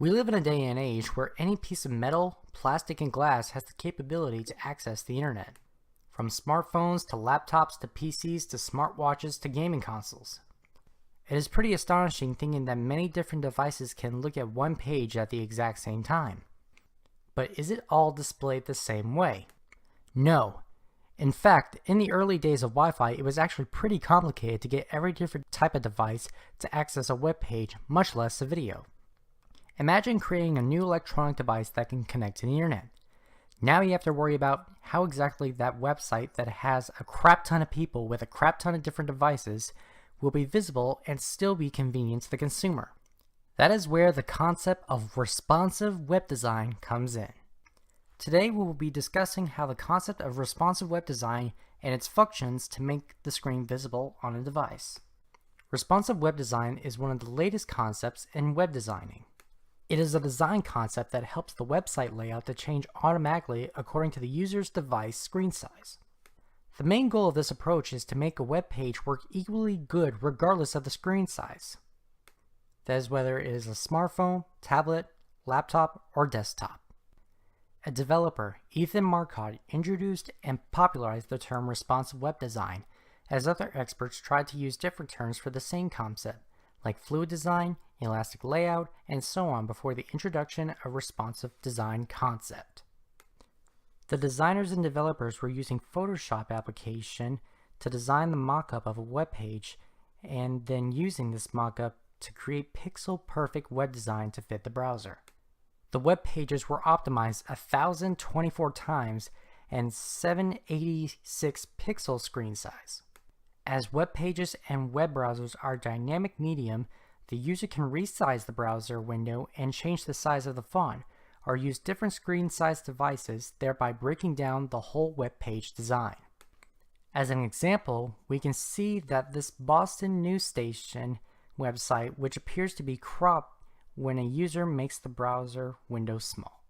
We live in a day and age where any piece of metal, plastic, and glass has the capability to access the internet. From smartphones to laptops to PCs to smartwatches to gaming consoles. It is pretty astonishing thinking that many different devices can look at one page at the exact same time. But is it all displayed the same way? No. In fact, in the early days of Wi-Fi, it was actually pretty complicated to get every different type of device to access a web page, much less a video. Imagine creating a new electronic device that can connect to the internet. Now you have to worry about how exactly that website that has a crap ton of people with a crap ton of different devices will be visible and still be convenient to the consumer. That is where the concept of responsive web design comes in. Today we will be discussing how the concept of responsive web design and its functions to make the screen visible on a device. Responsive web design is one of the latest concepts in web designing. It is a design concept that helps the website layout to change automatically according to the user's device screen size. The main goal of this approach is to make a web page work equally good regardless of the screen size. That is whether it is a smartphone, tablet, laptop, or desktop. A developer, Ethan Marcotte, introduced and popularized the term responsive web design, as other experts tried to use different terms for the same concept, like fluid design, elastic layout, and so on before the introduction of responsive design concept. The designers and developers were using Photoshop application to design the mock-up of a web page and then using this mock-up to create pixel-perfect web design to fit the browser. The web pages were optimized 1,024 times and 786 pixel screen size. As web pages and web browsers are dynamic medium, the user can resize the browser window and change the size of the font, or use different screen size devices, thereby breaking down the whole web page design. As an example, we can see that this Boston News Station website, which appears to be cropped when a user makes the browser window small.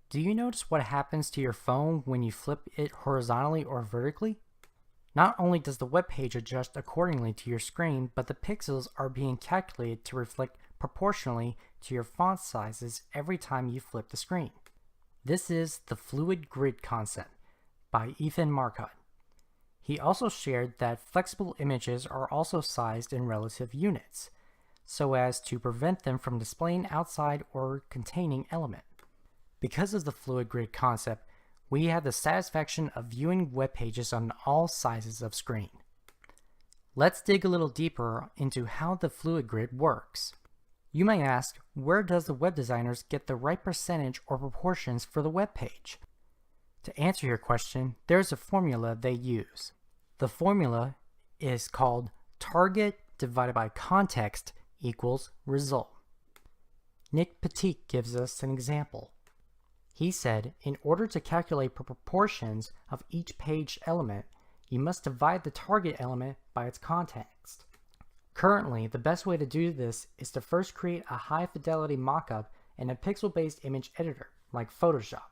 Do you notice what happens to your phone when you flip it horizontally or vertically? Not only does the web page adjust accordingly to your screen, but the pixels are being calculated to reflect proportionally to your font sizes every time you flip the screen. This is the fluid grid concept by Ethan Marcotte. He also shared that flexible images are also sized in relative units, so as to prevent them from displaying outside or containing element. Because of the fluid grid concept, we have the satisfaction of viewing web pages on all sizes of screen. Let's dig a little deeper into how the fluid grid works. You might ask, where does the web designers get the right percentage or proportions for the web page? To answer your question, there's a formula they use. The formula is called target divided by context equals result. Nick Petit gives us an example. He said, in order to calculate proportions of each page element, you must divide the target element by its context. Currently, the best way to do this is to first create a high-fidelity mockup in a pixel-based image editor, like Photoshop.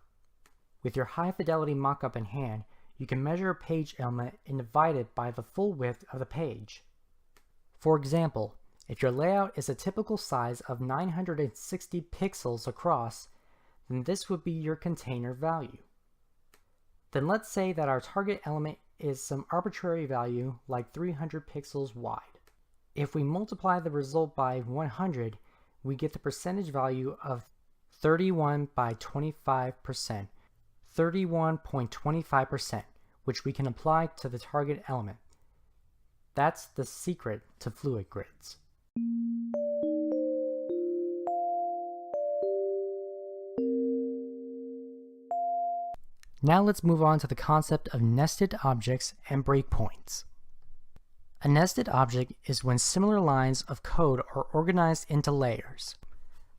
With your high-fidelity mockup in hand, you can measure a page element and divide it by the full width of the page. For example, if your layout is a typical size of 960 pixels across, then this would be your container value. Then let's say that our target element is some arbitrary value like 300 pixels wide. If we multiply the result by 100, we get the percentage value of 31 by 25%, 31.25%, which we can apply to the target element. That's the secret to fluid grids. Now let's move on to the concept of nested objects and breakpoints. A nested object is when similar lines of code are organized into layers.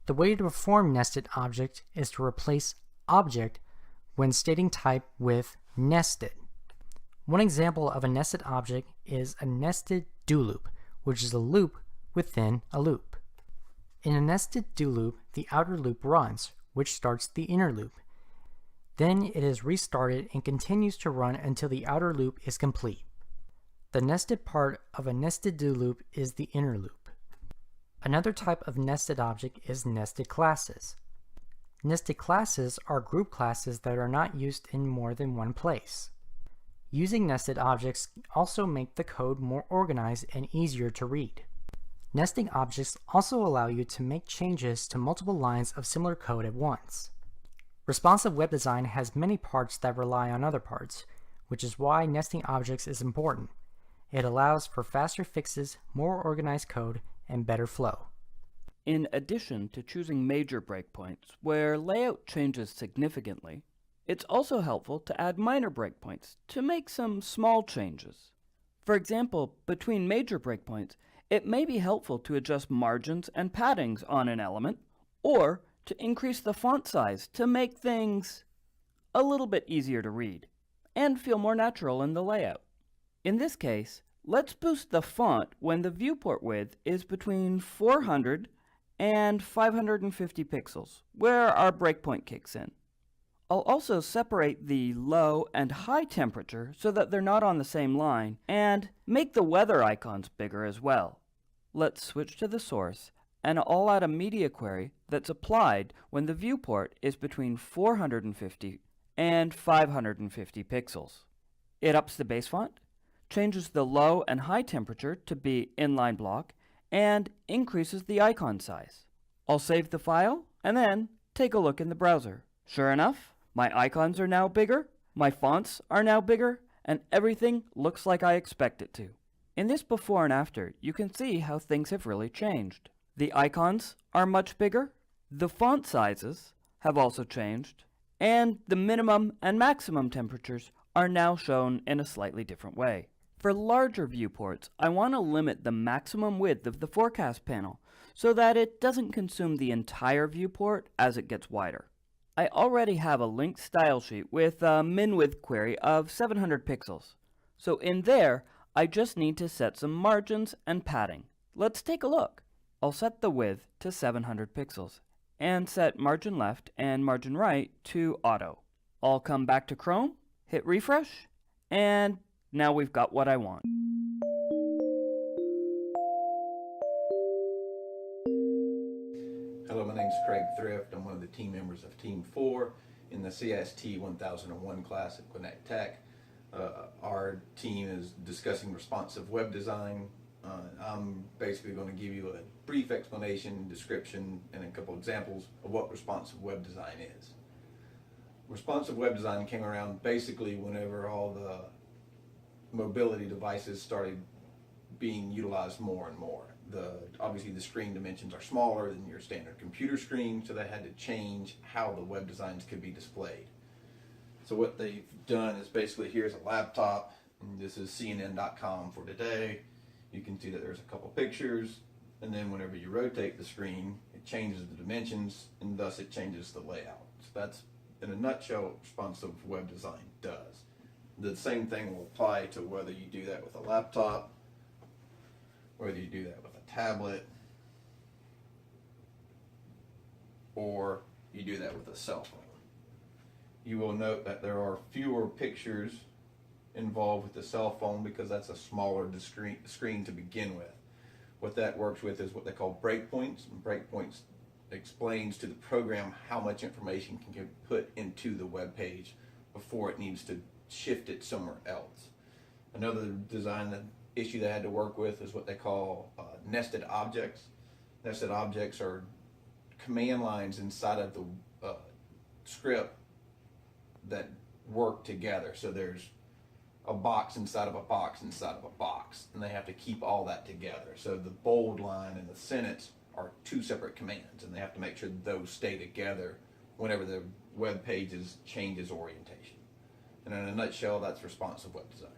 The way to perform nested object is to replace object when stating type with nested. One example of a nested object is a nested do loop, which is a loop within a loop. In a nested do loop, the outer loop runs, which starts the inner loop. Then it is restarted and continues to run until the outer loop is complete. The nested part of a nested do loop is the inner loop. Another type of nested object is nested classes. Nested classes are group classes that are not used in more than one place. Using nested objects also make the code more organized and easier to read. Nesting objects also allow you to make changes to multiple lines of similar code at once. Responsive web design has many parts that rely on other parts, which is why nesting objects is important. It allows for faster fixes, more organized code, and better flow. In addition to choosing major breakpoints where layout changes significantly, it's also helpful to add minor breakpoints to make some small changes. For example, between major breakpoints, it may be helpful to adjust margins and paddings on an element, or to increase the font size to make things a little bit easier to read and feel more natural in the layout. In this case, let's boost the font when the viewport width is between 400 and 550 pixels, where our breakpoint kicks in. I'll also separate the low and high temperature so that they're not on the same line, and make the weather icons bigger as well. Let's switch to the source, and I'll add a media query that's applied when the viewport is between 450 and 550 pixels. It ups the base font, changes the low and high temperature to be inline block, and increases the icon size. I'll save the file, and then take a look in the browser. Sure enough, my icons are now bigger, my fonts are now bigger, and everything looks like I expect it to. In this before and after, you can see how things have really changed. The icons are much bigger, the font sizes have also changed, and the minimum and maximum temperatures are now shown in a slightly different way. For larger viewports, I want to limit the maximum width of the forecast panel so that it doesn't consume the entire viewport as it gets wider. I already have a linked style sheet with a min width query of 700 pixels. So in there, I just need to set some margins and padding. Let's take a look. I'll set the width to 700 pixels and set margin left and margin right to auto. I'll come back to Chrome, hit refresh, and now we've got what I want. Hello, my name is Craig Thrift. I'm one of the team members of Team 4 in the CST 1001 class at Gwinnett Tech. Our team is discussing responsive web design. I'm basically going to give you a brief explanation, description, and a couple examples of what responsive web design is. Responsive web design came around basically whenever all the mobility devices started being utilized more and more. Obviously the screen dimensions are smaller than your standard computer screen, so they had to change how the web designs could be displayed. So what they've done is basically, here's a laptop, and this is CNN.com for today. You can see that there's a couple pictures, and then whenever you rotate the screen, it changes the dimensions, and thus it changes the layout. So that's, in a nutshell, what responsive web design does. The same thing will apply to whether you do that with a laptop, whether you do that with a tablet, or you do that with a cell phone. You will note that there are fewer pictures involved with the cell phone because that's a smaller screen to begin with. What that works with is what they call breakpoints. And breakpoints explains to the program how much information can get put into the web page before it needs to shift it somewhere else. Another design issue they had to work with is what they call nested objects. Nested objects are command lines inside of the script that work together. So there's a box inside of a box inside of a box, and they have to keep all that together. So the bold line and the sentence are two separate commands, and they have to make sure that those stay together whenever the web page changes orientation. And in a nutshell, that's responsive web design.